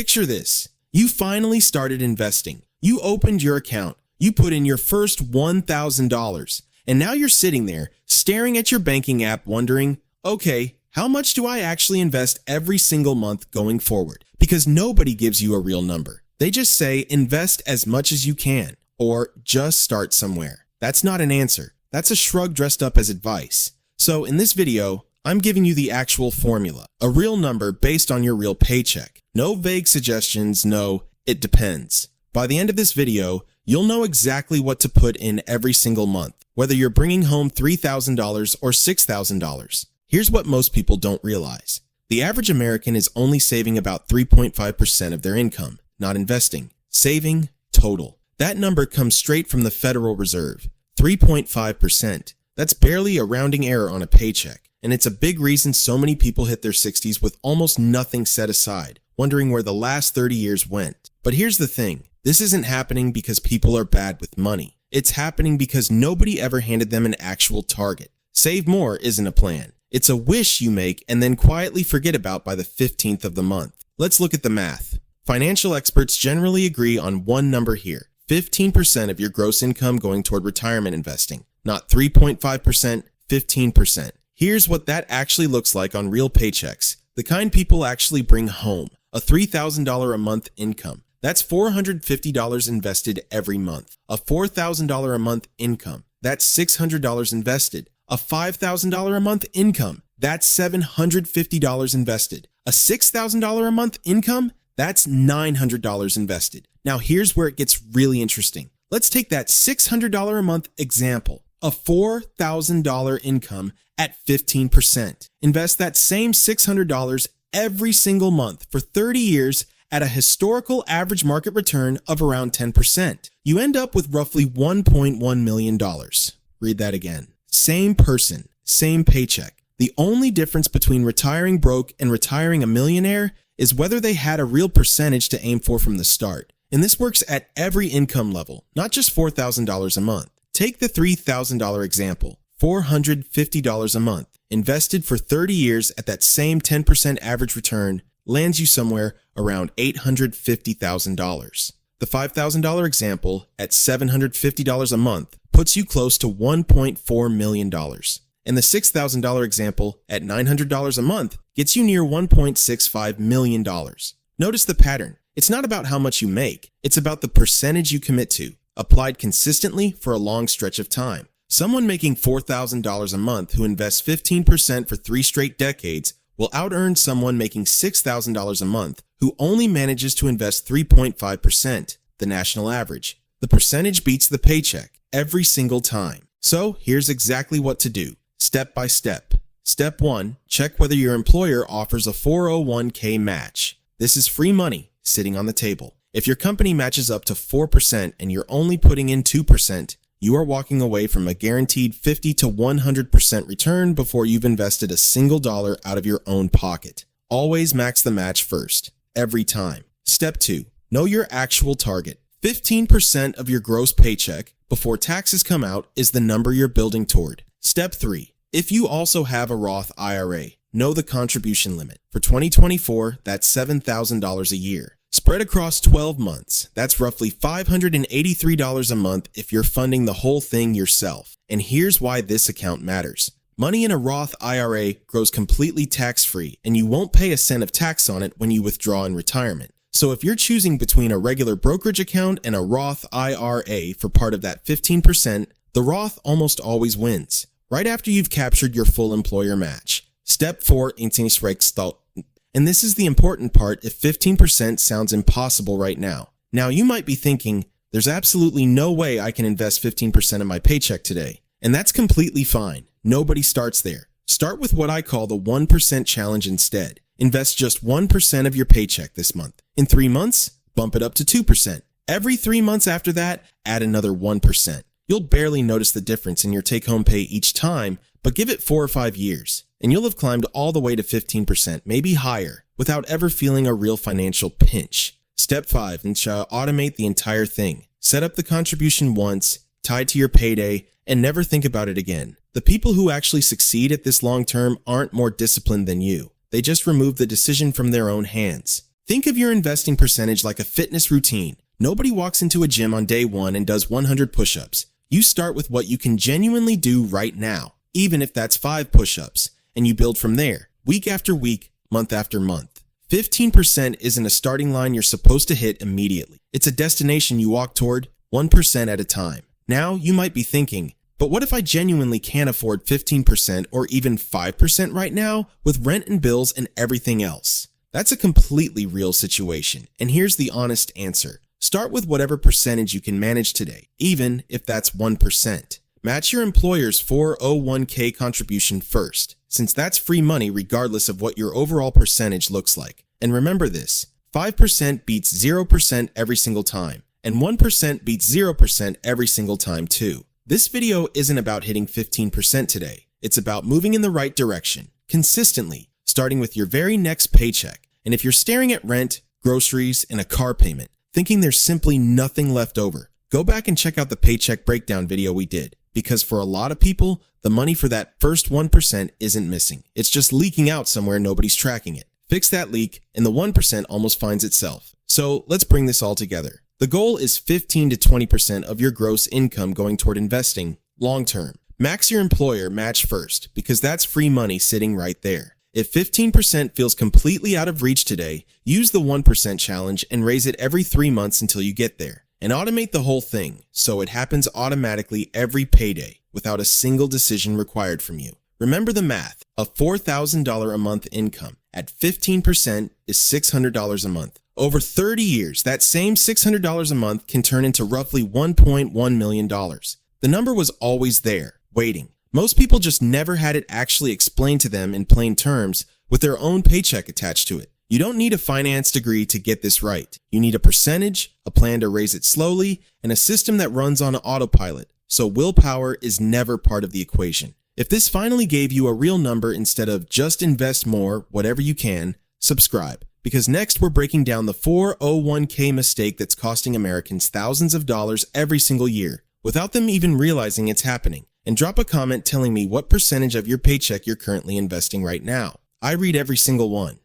Picture this. You finally started investing. You opened your account. You put in your first $1,000. And now you're sitting there, staring at your banking app wondering, okay, how much do I actually invest every single month going forward? Because nobody gives you a real number. They just say invest as much as you can, or just start somewhere. That's not an answer. That's a shrug dressed up as advice. So in this video, I'm giving you the actual formula, a real number based on your real paycheck. No vague suggestions, no, it depends. By the end of this video, you'll know exactly what to put in every single month, whether you're bringing home $3,000 or $6,000. Here's what most people don't realize. The average American is only saving about 3.5% of their income, not investing. Saving total. That number comes straight from the Federal Reserve, 3.5%. That's barely a rounding error on a paycheck. And it's a big reason so many people hit their 60s with almost nothing set aside, wondering where the last 30 years went. But here's the thing. This isn't happening because people are bad with money. It's happening because nobody ever handed them an actual target. Save more isn't a plan. It's a wish you make and then quietly forget about by the 15th of the month. Let's look at the math. Financial experts generally agree on one number here. 15% of your gross income going toward retirement investing. Not 3.5%, 15%. Here's what that actually looks like on real paychecks. The kind people actually bring home. A $3,000 a month income. That's $450 invested every month. A $4,000 a month income. That's $600 invested. A $5,000 a month income. That's $750 invested. A $6,000 a month income. That's $900 invested. Now here's where it gets really interesting. Let's take that $600 a month example. A $4,000 income at 15%. Invest that same $600 every single month for 30 years at a historical average market return of around 10%. You end up with roughly $1.1 million. Read that again. Same person, same paycheck. The only difference between retiring broke and retiring a millionaire is whether they had a real percentage to aim for from the start. And this works at every income level, not just $4,000 a month. Take the $3,000 example, $450 a month, invested for 30 years at that same 10% average return, lands you somewhere around $850,000. The $5,000 example at $750 a month puts you close to $1.4 million. And the $6,000 example at $900 a month gets you near $1.65 million. Notice the pattern. It's not about how much you make. It's about the percentage you commit to, applied consistently for a long stretch of time. Someone making $4,000 a month who invests 15% for 3 straight decades will out-earn someone making $6,000 a month who only manages to invest 3.5%, the national average. The percentage beats the paycheck every single time. So here's exactly what to do, step by step. Step 1, check whether your employer offers a 401k match. This is free money sitting on the table. If your company matches up to 4% and you're only putting in 2%, you are walking away from a guaranteed 50 to 100% return before you've invested a single dollar out of your own pocket. Always max the match first, every time. Step 2, know your actual target. 15% of your gross paycheck before taxes come out is the number you're building toward. Step 3, if you also have a Roth IRA, know the contribution limit. For 2024, that's $7,000 a year. Spread across 12 months, that's roughly $583 a month if you're funding the whole thing yourself. And here's why this account matters. Money in a Roth IRA grows completely tax-free, and you won't pay a cent of tax on it when you withdraw in retirement. So if you're choosing between a regular brokerage account and a Roth IRA for part of that 15%, the Roth almost always wins, right after you've captured your full employer match. Step 4, inkomstrecht. And this is the important part if 15% sounds impossible right now. Now you might be thinking, there's absolutely no way I can invest 15% of my paycheck today. And that's completely fine. Nobody starts there. Start with what I call the 1% challenge instead. Invest just 1% of your paycheck this month. In 3 months, bump it up to 2%. Every 3 months after that, add another 1%. You'll barely notice the difference in your take-home pay each time, but give it 4 or 5 years, and you'll have climbed all the way to 15%, maybe higher, without ever feeling a real financial pinch. Step 5, and automate the entire thing. Set up the contribution once, tied to your payday, and never think about it again. The people who actually succeed at this long term aren't more disciplined than you. They just remove the decision from their own hands. Think of your investing percentage like a fitness routine. Nobody walks into a gym on day one and does 100 push-ups. You start with what you can genuinely do right now, even if that's 5 push-ups, and you build from there, week after week, month after month. 15% isn't a starting line you're supposed to hit immediately. It's a destination you walk toward 1% at a time. Now, you might be thinking, but what if I genuinely can't afford 15% or even 5% right now with rent and bills and everything else? That's a completely real situation, and here's the honest answer. Start with whatever percentage you can manage today, even if that's 1%. Match your employer's 401k contribution first, since that's free money regardless of what your overall percentage looks like. And remember this, 5% beats 0% every single time, and 1% beats 0% every single time too. This video isn't about hitting 15% today. It's about moving in the right direction, consistently, starting with your very next paycheck. And if you're staring at rent, groceries, and a car payment, thinking there's simply nothing left over, go back and check out the paycheck breakdown video we did. Because for a lot of people, the money for that first 1% isn't missing. It's just leaking out somewhere nobody's tracking it. Fix that leak, and the 1% almost finds itself. So let's bring this all together. The goal is 15 to 20% of your gross income going toward investing long term. Max your employer match first, because that's free money sitting right there. If 15% feels completely out of reach today, use the 1% challenge and raise it every 3 months until you get there. And automate the whole thing so it happens automatically every payday without a single decision required from you. Remember the math. A $4,000 a month income at 15% is $600 a month. Over 30 years, that same $600 a month can turn into roughly $1.1 million. The number was always there, waiting. Most people just never had it actually explained to them in plain terms with their own paycheck attached to it. You don't need a finance degree to get this right. You need a percentage, a plan to raise it slowly, and a system that runs on autopilot, so willpower is never part of the equation. If this finally gave you a real number instead of just invest more, whatever you can, subscribe. Because next we're breaking down the 401k mistake that's costing Americans thousands of dollars every single year, without them even realizing it's happening. And drop a comment telling me what percentage of your paycheck you're currently investing right now. I read every single one.